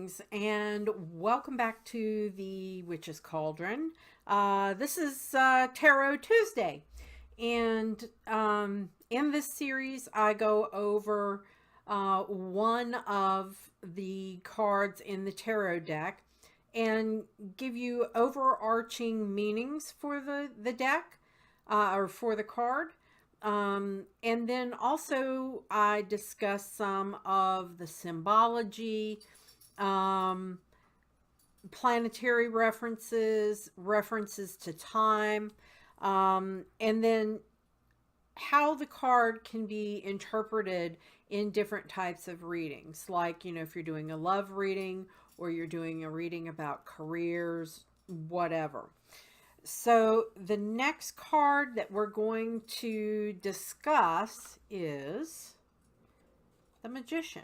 Greetings and welcome back to the Witch's Cauldron. This is Tarot Tuesday, and in this series I go over one of the cards in the tarot deck and give you overarching meanings for the deck or for the card. And then also I discuss some of the symbology, planetary references, references to time, and then how the card can be interpreted in different types of readings. Like, you know, if you're doing a love reading or you're doing a reading about careers, whatever. So the next card that we're going to discuss is the Magician.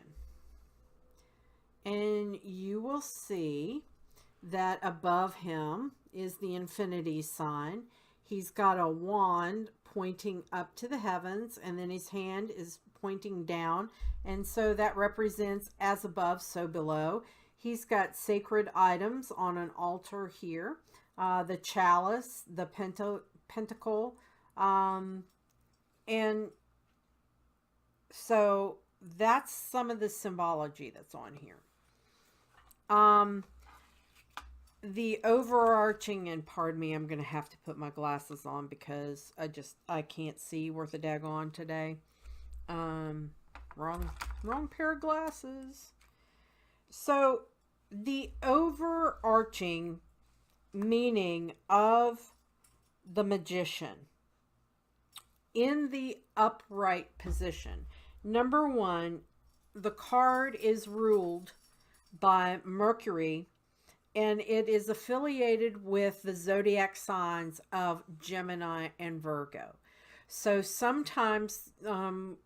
And you will see that above him is the infinity sign. He's got a wand pointing up to the heavens, and then his hand is pointing down. And so that represents as above, so below. He's got sacred items on an altar here. The chalice, the pentacle, and so that's some of the symbology that's on here. The overarching, and pardon me, I'm going to have to put my glasses on because I can't see worth a daggone today. Wrong pair of glasses. So the overarching meaning of the Magician in the upright position. Number one, the card is ruled by Mercury, and it is affiliated with the zodiac signs of Gemini and Virgo. So sometimes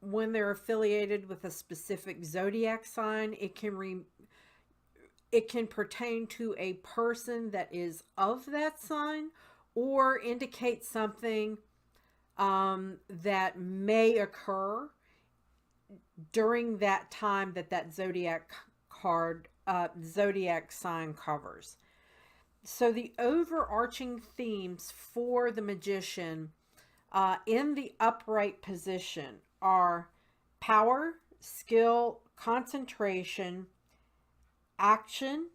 when they're affiliated with a specific zodiac sign, it can pertain to a person that is of that sign, or indicate something that may occur during that time that zodiac card, zodiac sign covers. So the overarching themes for the Magician in the upright position are power, skill, concentration, action,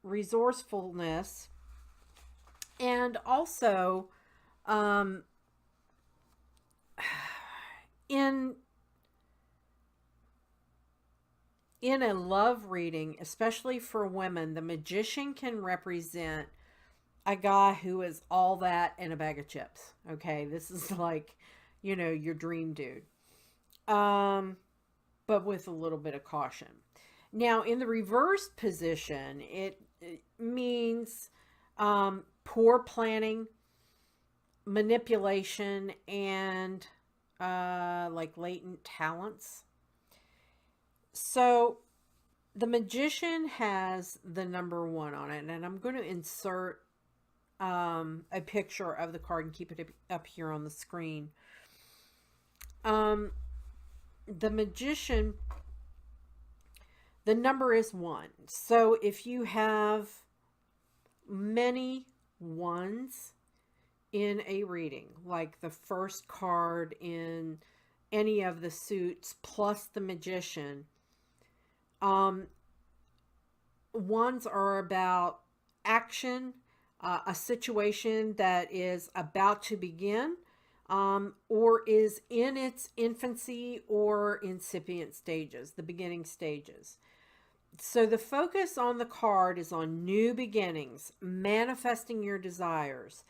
resourcefulness, and also in a love reading, especially for women, the Magician can represent a guy who is all that and a bag of chips. Okay, this is like, you know, your dream dude, but with a little bit of caution. Now, in the reverse position, it means poor planning, manipulation, and like latent talents. So the Magician has the number 1 on it, and I'm going to insert a picture of the card and keep it up here on the screen. The Magician, the number is 1. So if you have many ones in a reading, like the first card in any of the suits plus the Magician, ones are about action, a situation that is about to begin, or is in its infancy or incipient stages, the beginning stages. So the focus on the card is on new beginnings, manifesting your desires,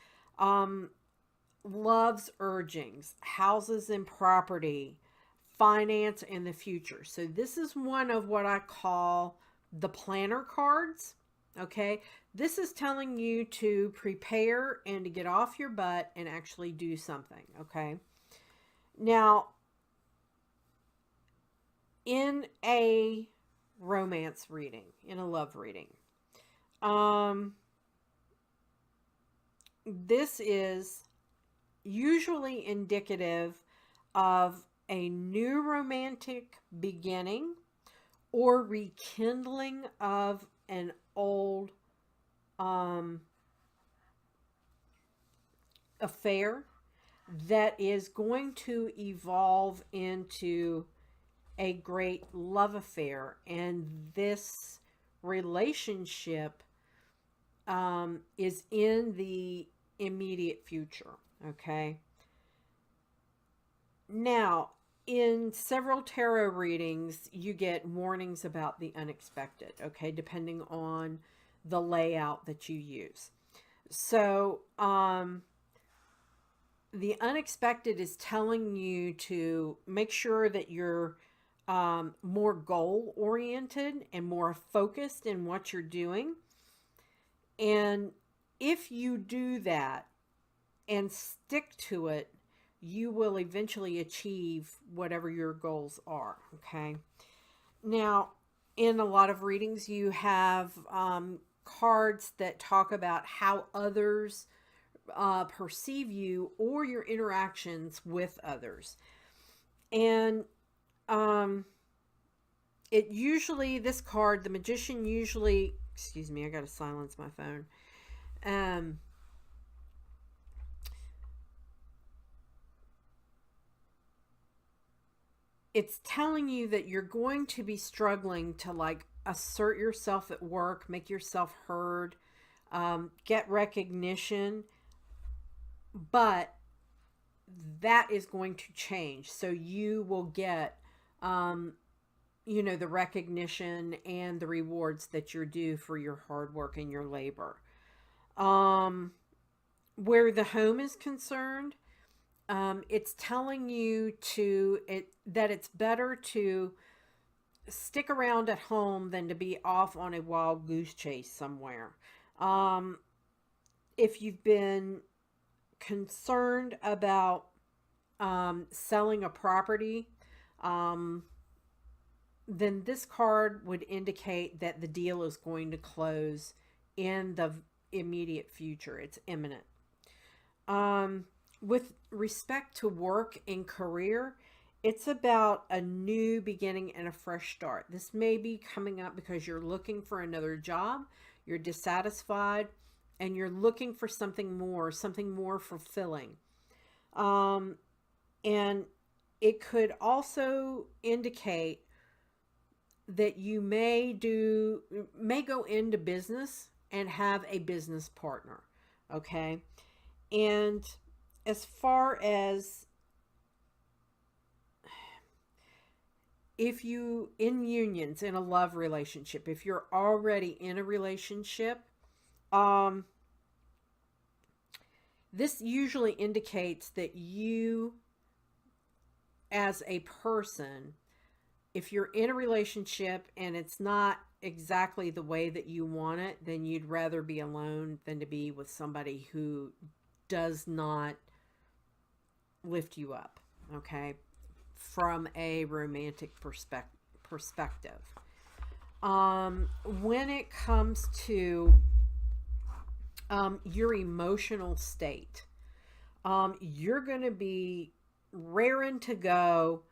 love's urgings, houses and property, finance, and the future. So this is one of what I call the planner cards. Okay, this is telling you to prepare and to get off your butt and actually do something. Okay, now in a romance reading, in a love reading, this is usually indicative of a new romantic beginning or rekindling of an old affair that is going to evolve into a great love affair. And this relationship is in the immediate future. Okay. Now, in several tarot readings, you get warnings about the unexpected, okay, depending on the layout that you use. So, the unexpected is telling you to make sure that you're more goal oriented and more focused in what you're doing. And if you do that and stick to it, you will eventually achieve whatever your goals are. Okay. Now, in a lot of readings, you have cards that talk about how others perceive you or your interactions with others. And it usually, this card, the Magician usually, excuse me, I got to silence my phone. It's telling you that you're going to be struggling to like assert yourself at work, make yourself heard, get recognition, but that is going to change. So you will get, you know, the recognition and the rewards that you're due for your hard work and your labor. Where the home is concerned, it's telling you that it's better to stick around at home than to be off on a wild goose chase somewhere. If you've been concerned about selling a property, then this card would indicate that the deal is going to close in the immediate future. It's imminent. With respect to work and career, it's about a new beginning and a fresh start. This may be coming up because you're looking for another job, you're dissatisfied, and you're looking for something more fulfilling. And it could also indicate that you may go into business and have a business partner. Okay. And as far as if you in unions, in a love relationship, if you're already in a relationship, this usually indicates that you as a person, if you're in a relationship and it's not exactly the way that you want it, then you'd rather be alone than to be with somebody who does not lift you up, okay, from a romantic perspective. When it comes to your emotional state, you're going to be raring to go,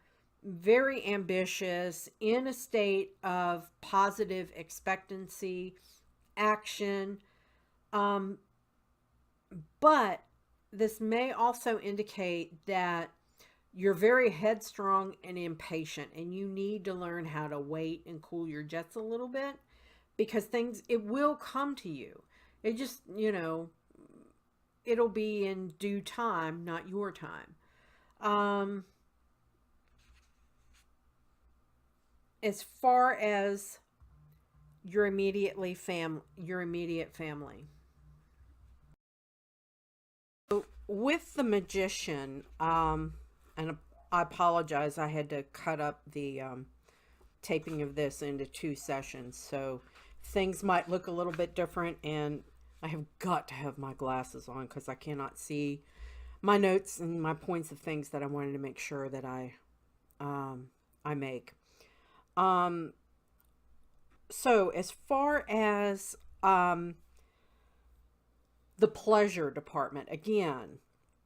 very ambitious, in a state of positive expectancy, action. But this may also indicate that you're very headstrong and impatient, and you need to learn how to wait and cool your jets a little bit, because it will come to you. It just, you know, it'll be in due time, not your time. As far as your immediate family. So with the Magician, and I apologize, I had to cut up the taping of this into 2 sessions, so things might look a little bit different, and I have got to have my glasses on because I cannot see my notes and my points of things that I wanted to make sure that I make. So as far as the pleasure department, again,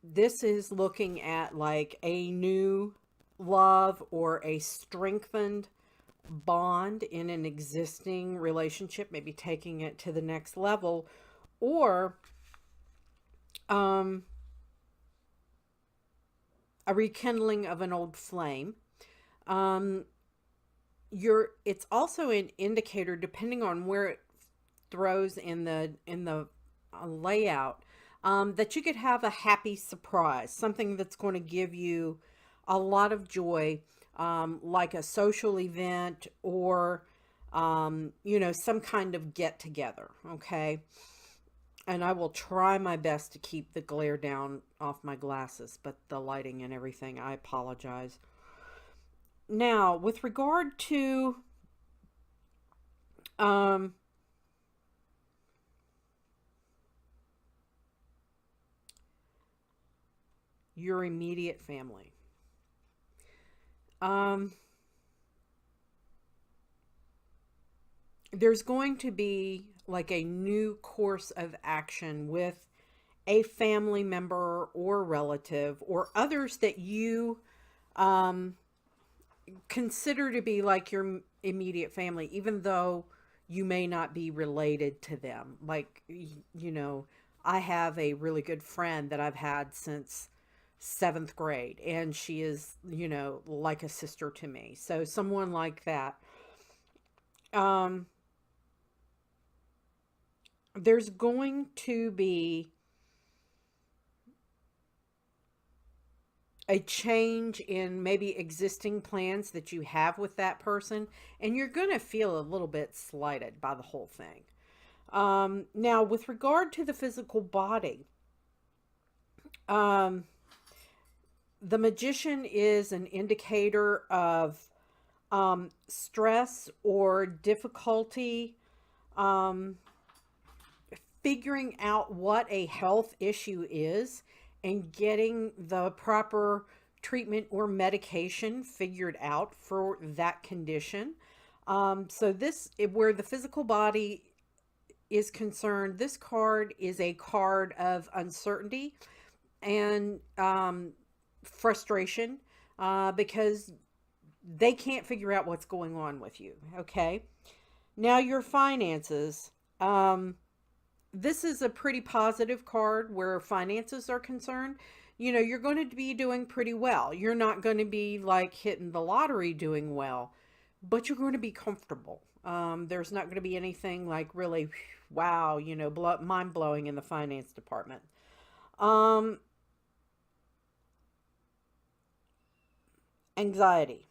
this is looking at like a new love or a strengthened bond in an existing relationship, maybe taking it to the next level, or um, a rekindling of an old flame. Um, it's also an indicator, depending on where it throws in the layout, that you could have a happy surprise, something that's going to give you a lot of joy, like a social event, or some kind of get together. Okay. And I will try my best to keep the glare down off my glasses, but the lighting and everything, I apologize. Now, with regard to um, your immediate family, um, there's going to be like a new course of action with a family member or relative or others that you um, consider to be like your immediate family, even though you may not be related to them. Like, I have a really good friend that I've had since seventh grade, and she is, like a sister to me. So someone like that. Um, there's going to be a change in maybe existing plans that you have with that person, and you're going to feel a little bit slighted by the whole thing. Now, with regard to the physical body, um, the Magician is an indicator of stress or difficulty um, figuring out what a health issue is and getting the proper treatment or medication figured out for that condition. So where the physical body is concerned, this card is a card of uncertainty and frustration, because they can't figure out what's going on with you. Okay. Now, your finances. This is a pretty positive card where finances are concerned. You're going to be doing pretty well. You're not going to be like hitting the lottery doing well, but you're going to be comfortable. There's not going to be anything like really, wow, mind blowing in the finance department. Anxiety.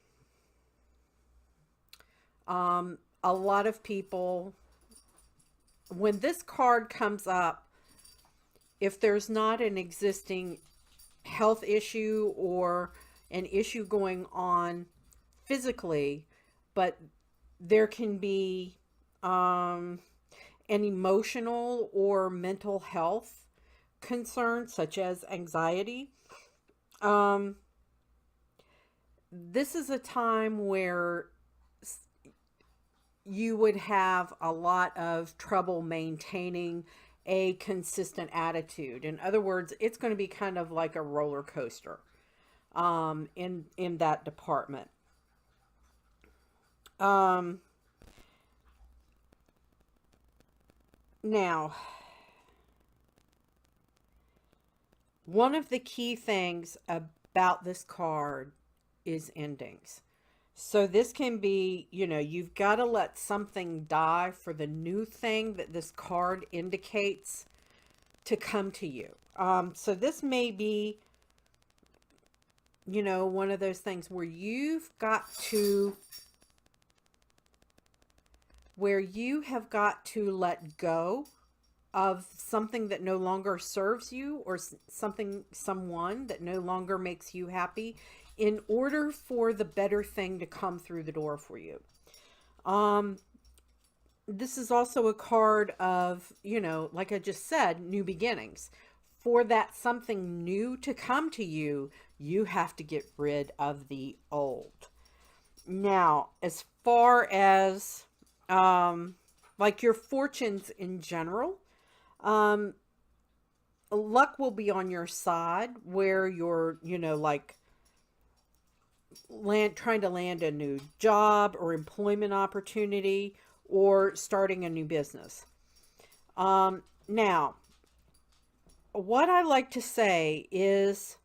A lot of people, when this card comes up, if there's not an existing health issue or an issue going on physically, but there can be an emotional or mental health concern, such as anxiety. This is a time where you would have a lot of trouble maintaining a consistent attitude. In other words, it's going to be kind of like a roller coaster in that department. Now, one of the key things about this card is endings. So this can be, you've got to let something die for the new thing that this card indicates to come to you. So this may be, one of those things where you have got to let go of something that no longer serves you, or someone that no longer makes you happy, in order for the better thing to come through the door for you. This is also a card of, like I just said, new beginnings. For that something new to come to you, you have to get rid of the old. Now, as far as like your fortunes in general, luck will be on your side, where you're, like trying to land a new job or employment opportunity, or starting a new business. Now, what I like to say is,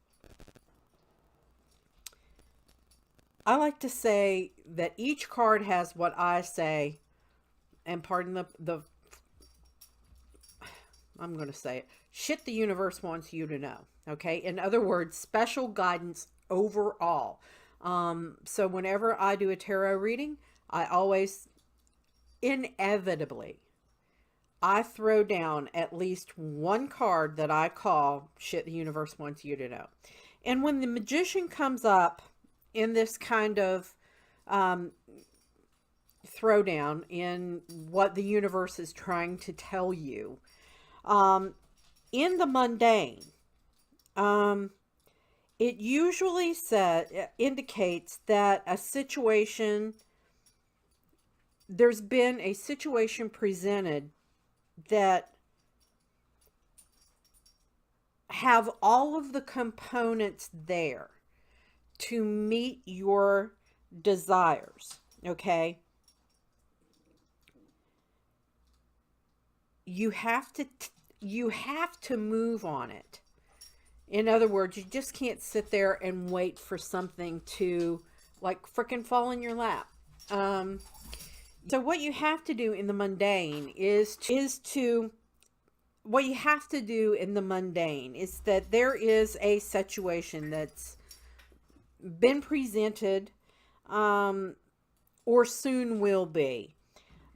I like to say that each card has what I say, and pardon I'm going to say it, shit the universe wants you to know. Okay. In other words, special guidance overall. So whenever I do a tarot reading, I always, inevitably, I throw down at least one card that I call shit the universe wants you to know. And when the Magician comes up in this kind of throwdown in what the universe is trying to tell you, in the mundane, it usually indicates that a situation, there's been a situation presented that have all of the components there to meet your desires. Okay. You have to move on it. In other words, you just can't sit there and wait for something to like frickin' fall in your lap. So what you have to do in the mundane is that there is a situation that's been presented, or soon will be,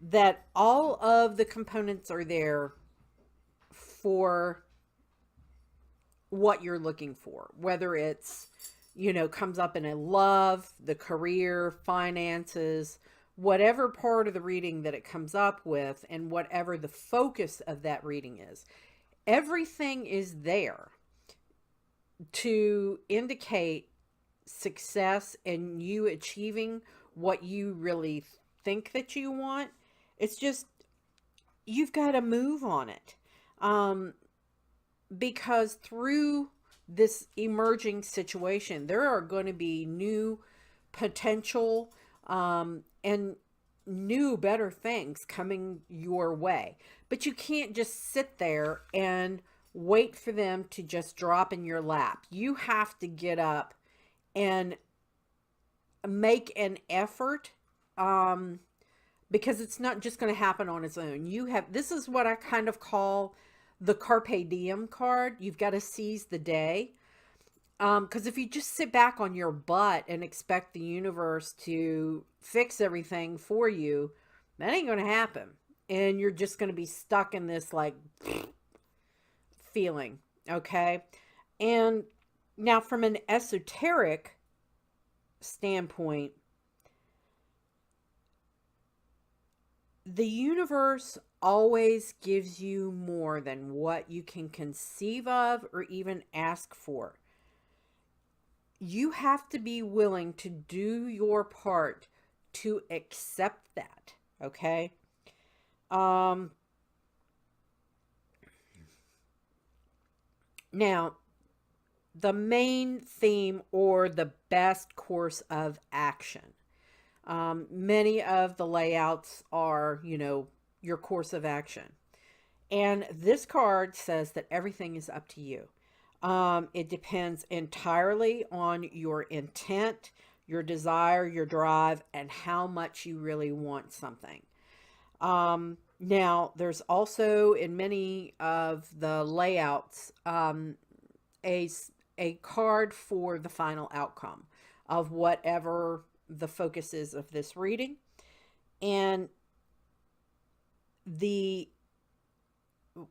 that all of the components are there for what you're looking for, whether it's, comes up in a love, the career, finances, whatever part of the reading that it comes up with, and whatever the focus of that reading is. Everything is there to indicate success and you achieving what you really think that you want. It's just, you've got to move on it. Because through this emerging situation, there are going to be new potential, and new, better things coming your way. But you can't just sit there and wait for them to just drop in your lap. You have to get up and make an effort, because it's not just going to happen on its own. This is what I kind of call the Carpe Diem card. You've got to seize the day. Because if you just sit back on your butt and expect the universe to fix everything for you, that ain't going to happen. And you're just going to be stuck in this like feeling. Okay. And now from an esoteric standpoint, the universe always gives you more than what you can conceive of or even ask for. You have to be willing to do your part to accept that. Okay. Now, the main theme or the best course of action. Many of the layouts are, your course of action. And this card says that everything is up to you. It depends entirely on your intent, your desire, your drive, and how much you really want something. Now, there's also in many of the layouts a card for the final outcome of whatever the focus is of this reading. And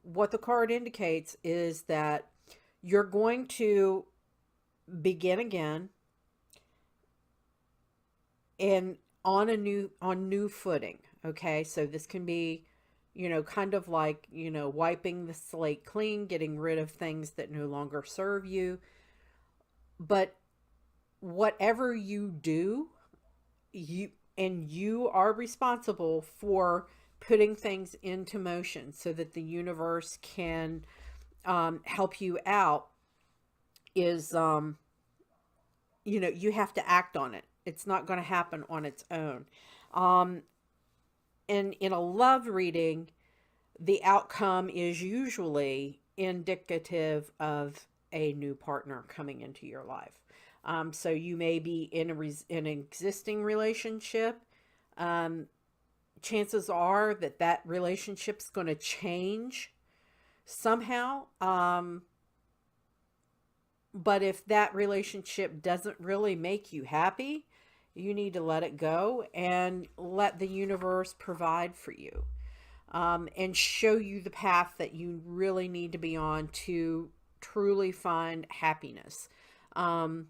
what the card indicates is that you're going to begin again and on new footing. Okay. So this can be, kind of like, wiping the slate clean, getting rid of things that no longer serve you. But whatever you do, you are responsible for putting things into motion so that the universe can help you out, is you know, you have to act on it. It's not going to happen on its own. Um, and in a love reading, the outcome is usually indicative of a new partner coming into your life. So you may be in in an existing relationship. Um, Chances are that that relationship's going to change somehow. But if that relationship doesn't really make you happy, you need to let it go and let the universe provide for you, and show you the path that you really need to be on to truly find happiness. Um,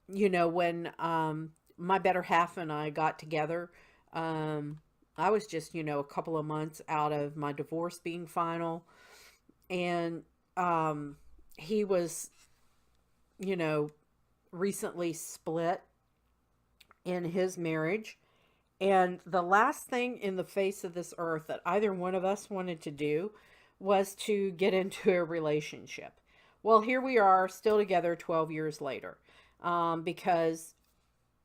you know, when my better half and I got together, um, I was just, you know, a couple of months out of my divorce being final. And um, he was, you know, recently split in his marriage. And the last thing in the face of this earth that either one of us wanted to do was to get into a relationship. Well, here we are still together 12 years later. Because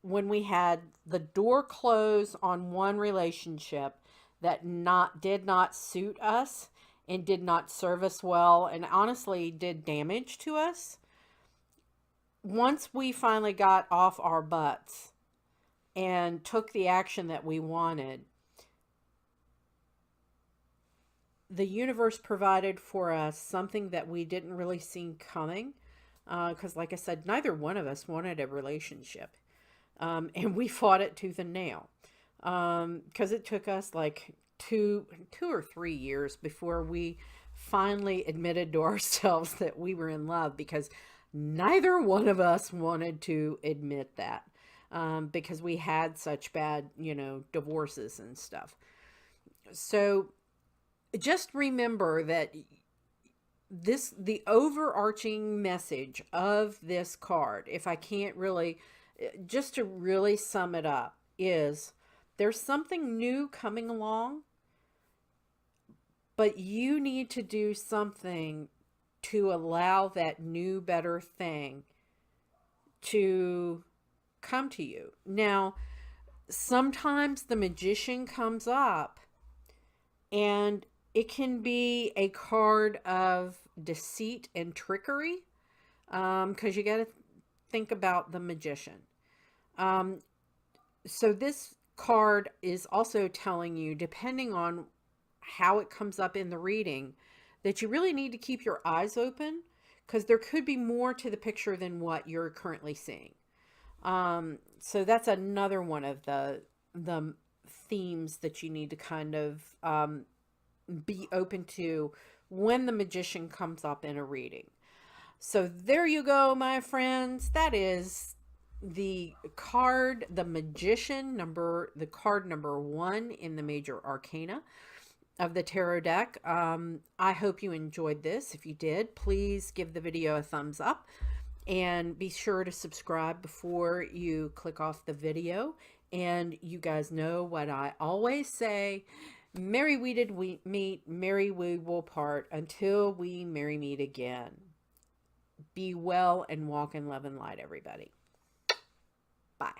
when we had the door close on one relationship that did not suit us and did not serve us well and honestly did damage to us, once we finally got off our butts and took the action that we wanted, the universe provided for us something that we didn't really see coming. Because, like I said, neither one of us wanted a relationship. And we fought it tooth and nail. Because it took us like two or 3 years before we finally admitted to ourselves that we were in love, because neither one of us wanted to admit that, because we had such bad, you know, divorces and stuff. So just remember that the overarching message of this card, if I can't really, just to really sum it up, is there's something new coming along, but you need to do something to allow that new, better thing to come to you. Now, sometimes the Magician comes up, and it can be a card of deceit and trickery, because you got to think about the Magician. So this card is also telling you, depending on how it comes up in the reading, that you really need to keep your eyes open, because there could be more to the picture than what you're currently seeing. So that's another one of the themes that you need to kind of be open to when the Magician comes up in a reading. So there you go, my friends. That is the card, the Magician, the card number 1 in the Major Arcana of the tarot deck. I hope you enjoyed this. If you did, please give the video a thumbs up and be sure to subscribe before you click off the video. And you guys know what I always say: merry we did we meet, merry we will part, until we merry meet again. Be well and walk in love and light, everybody. Bye.